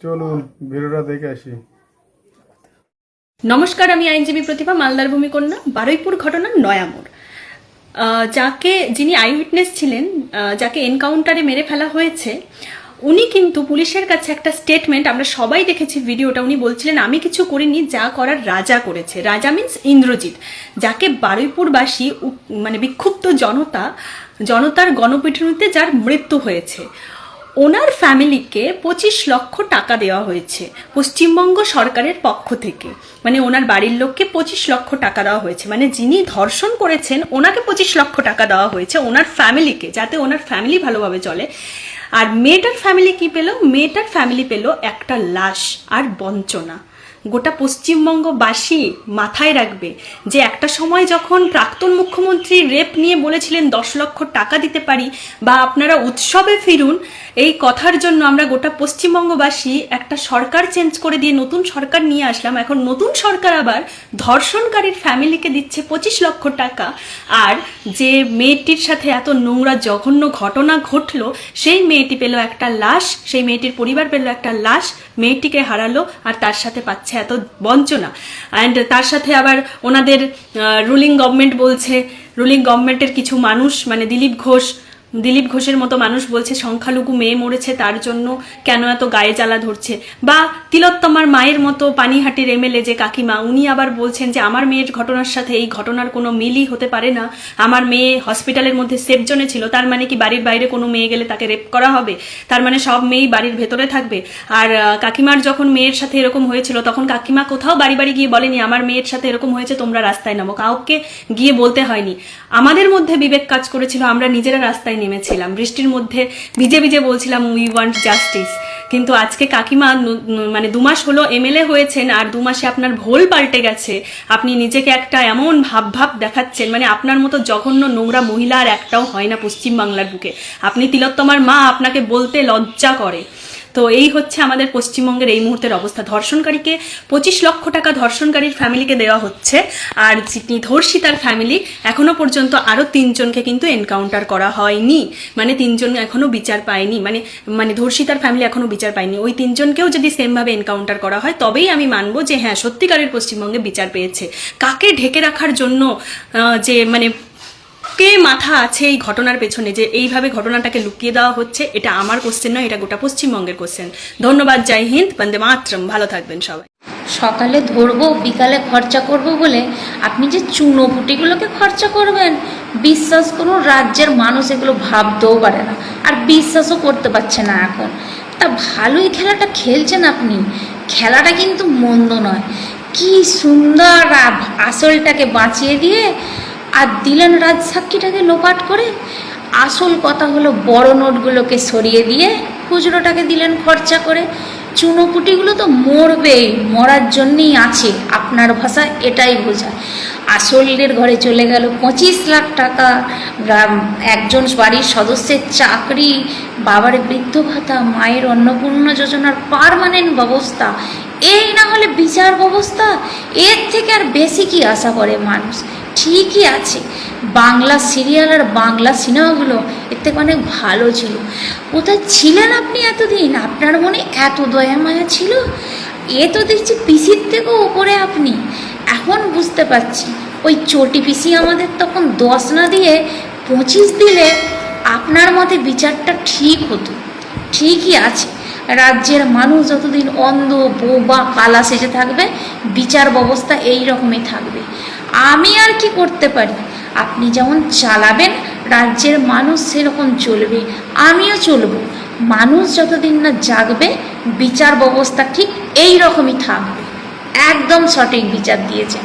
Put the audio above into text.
চলুন ভিডিওটা দেখে আসি। নমস্কার, আমি আইনজীবী প্রতিভা, মালদার ভূমিকন্যা। বারুইপুর ঘটনা নয়ামোড়। যিনি আই উইটনেস ছিলেন, যাকে এনকাউন্টারে মেরে ফেলা হয়েছে, উনি কিন্তু পুলিশের কাছে একটা স্টেটমেন্ট, আমরা সবাই দেখেছি ভিডিওটা, উনি বলছিলেন আমি কিছু করিনি, যা করার রাজা করেছে। রাজা মিন্স ইন্দ্রজিৎ, যাকে বারুইপুরবাসী মানে বিক্ষুব্ধ জনতার গণপিটুনিতে যার মৃত্যু হয়েছে, ওনার ফ্যামিলিকে 25 লক্ষ টাকা দেওয়া হয়েছে পশ্চিমবঙ্গ সরকারের পক্ষ থেকে। মানে ওনার বাড়ির লোককে 25 লক্ষ টাকা দেওয়া হয়েছে, মানে যিনি ধর্ষণ করেছেন ওনাকে 25 লক্ষ টাকা দেওয়া হয়েছে ওনার ফ্যামিলিকে, যাতে ওনার ফ্যামিলি ভালোভাবে চলে। আর মেয়েটার ফ্যামিলি কি পেল? মেয়েটার ফ্যামিলি পেল একটা লাশ আর বঞ্চনা। গোটা পশ্চিমবঙ্গবাসী মাথায় রাখবে যে একটা সময় যখন প্রাক্তন মুখ্যমন্ত্রী রেপ নিয়ে বলেছিলেন 10 লক্ষ টাকা দিতে পারি বা আপনারা উৎসবে ফিরুন, এই কথার জন্য আমরা গোটা পশ্চিমবঙ্গবাসী একটা সরকার চেঞ্জ করে দিয়ে নতুন সরকার নিয়ে আসলাম। এখন নতুন সরকার আবার ধর্ষণকারীর ফ্যামিলিকে দিচ্ছে 25 লক্ষ টাকা। আর যে মেয়েটির সাথে এত নোংরা জঘন্য ঘটনা ঘটলো, সেই মেয়েটি পেল একটা লাশ, সেই মেয়েটির পরিবার পেল একটা লাশ, মেয়েটিকে হারালো, আর তার সাথে পাচ্ছে এত বঞ্চনা। অ্যান্ড তার সাথে আবার ওনাদের রুলিং গভর্নমেন্ট বলছে, রুলিং গভর্নমেন্টের কিছু মানুষ, মানে দিলীপ ঘোষের মতো মানুষ বলছে সংখ্যালঘু মেয়ে মরেছে তার জন্য কেন এত গায়ে জ্বালা ধরছে। বা তিলোত্তমার মায়ের মতো পানিহাটির এমএলএ যে কাকিমা, উনি আবার বলছেন যে আমার মেয়ের ঘটনার সাথে এই ঘটনার কোনো মিলই হতে পারে না, আমার মেয়ে হসপিটালের মধ্যে সেফ জোনে ছিল, তার মানে কি বাড়ির বাইরে কোনো মেয়ে গেলে তাকে রেপ করা হবে? তার মানে সব মেয়েই বাড়ির ভেতরে থাকবে? আর কাকিমার যখন মেয়ের সাথে এরকম হয়েছিল তখন কাকিমা কোথাও বাড়ি বাড়ি গিয়ে বলেনি আমার মেয়ের সাথে এরকম হয়েছে তোমরা রাস্তায় নামো, কাউকে গিয়ে বলতে হয়নি। আমাদের মধ্যে বিবেক কাজ করেছিল, আমরা নিজেরা রাস্তায় নেমেছিলাম, বৃষ্টির মধ্যে ভিজে ভিজে বলছিলাম উই ওয়ান্ট জাস্টিস। কিন্তু আজকে কাকিমা মানে 2 মাস হলো এমএলএ হয়েছেন, আর 2 মাসে আপনার ভোল পাল্টে গেছে। আপনি নিজেকে একটা এমন ভাব দেখাচ্ছেন, মানে আপনার মতো জঘন্য নোংরা মহিলা আর একটাও হয় না পশ্চিমবাংলার বুকে। আপনি তিলোত্তমার মা, আপনাকে বলতে লজ্জা করে। তো এই হচ্ছে আমাদের পশ্চিমবঙ্গের এই মুহূর্তের অবস্থা। ধর্ষণকারীকে 25 লক্ষ টাকা ধর্ষণকারীর ফ্যামিলিকে দেওয়া হচ্ছে, আর যিনি ধর্ষিতার ফ্যামিলি এখনো পর্যন্ত আরো 3 জনকে কিন্তু এনকাউন্টার করা হয়নি, মানে 3 জন এখনো বিচার পায়নি, মানে ধর্ষিতার ফ্যামিলি এখনো বিচার পায়নি। ওই 3 জনকেও যদি সেমভাবে এনকাউন্টার করা হয় তবেই আমি মানবো যে হ্যাঁ সত্যিকারের পশ্চিমবঙ্গে বিচার পেয়েছে। কাকে ঢেকে রাখার জন্য যে মানে কে মাথা আছে এই ঘটনার পেছনে, যে এইভাবে ঘটনাটাকে লুকিয়ে দেওয়া হচ্ছে, এটা আমার কোশ্চেন নয়, এটা গোটা পশ্চিমবঙ্গের কোশ্চেন। ধন্যবাদ, জয় হিন্দ, বন্দে মাতরম, ভালো থাকবেন সবাই। সকালে ধরবো বিকালে খরচা করব বলে আপনি যে চুনোপুটিগুলোকে খরচা করবেন, বিশ্বাস করুন রাজ্যের মানুষ এগুলো ভাবতেও পারে না, আর বিশ্বাসও করতে পারছে না এখন। তা ভালোই খেলাটা খেলছেন আপনি, খেলাটা কিন্তু মন্দ নয়। কি সুন্দর আসলটাকে বাঁচিয়ে দিয়ে আর দিলেন রাজসাক্ষীটাকে লোপাট করে। আসল কথা হলো বড় নোটগুলোকে সরিয়ে দিয়ে খুচরোটাকে দিলেন খরচা করে। চুনোপুটিগুলো তো মরবেই, মরার জন্যই আছে, আপনার ভাষা এটাই বোঝায়। আসলের ঘরে চলে গেল 25 লাখ টাকা, একজন বাড়ির সদস্যের চাকরি, বাবার বৃদ্ধ ভাতা, মায়ের অন্নপূর্ণা যোজনার পার্মানেন্ট ব্যবস্থা। এই না হলে বিচার ব্যবস্থা, এর থেকে আর বেশি কি আশা করে মানুষ? ঠিকই আছে, বাংলা সিরিয়াল আর বাংলা সিনেমাগুলো এর থেকে অনেক ভালো ছিল। কোথায় ছিলেন আপনি এতদিন? আপনার মনে এত দয়া মায়া ছিল? এ তো দেখছি পিসির থেকেও ওপরে আপনি। এখন বুঝতে পারছি ওই চটি পিসি আমাদের তখন 10 না দিয়ে 25 দিলে আপনার মতে বিচারটা ঠিক হতো। ঠিকই আছে, রাজ্যের মানুষ যতদিন অন্ধ বোবা কালা সেজে থাকবে, বিচার ব্যবস্থা এই রকমই থাকবে। আমি আর কি করতে পারি? আপনি যেমন চালাবেন রাজ্যের মানুষ সেরকম চলবে, আমিও চলবো। মানুষ যতদিন না জাগবে বিচার ব্যবস্থা ঠিক এই রকমই থাকবে। একদম সঠিক বিচার দিয়েছেন।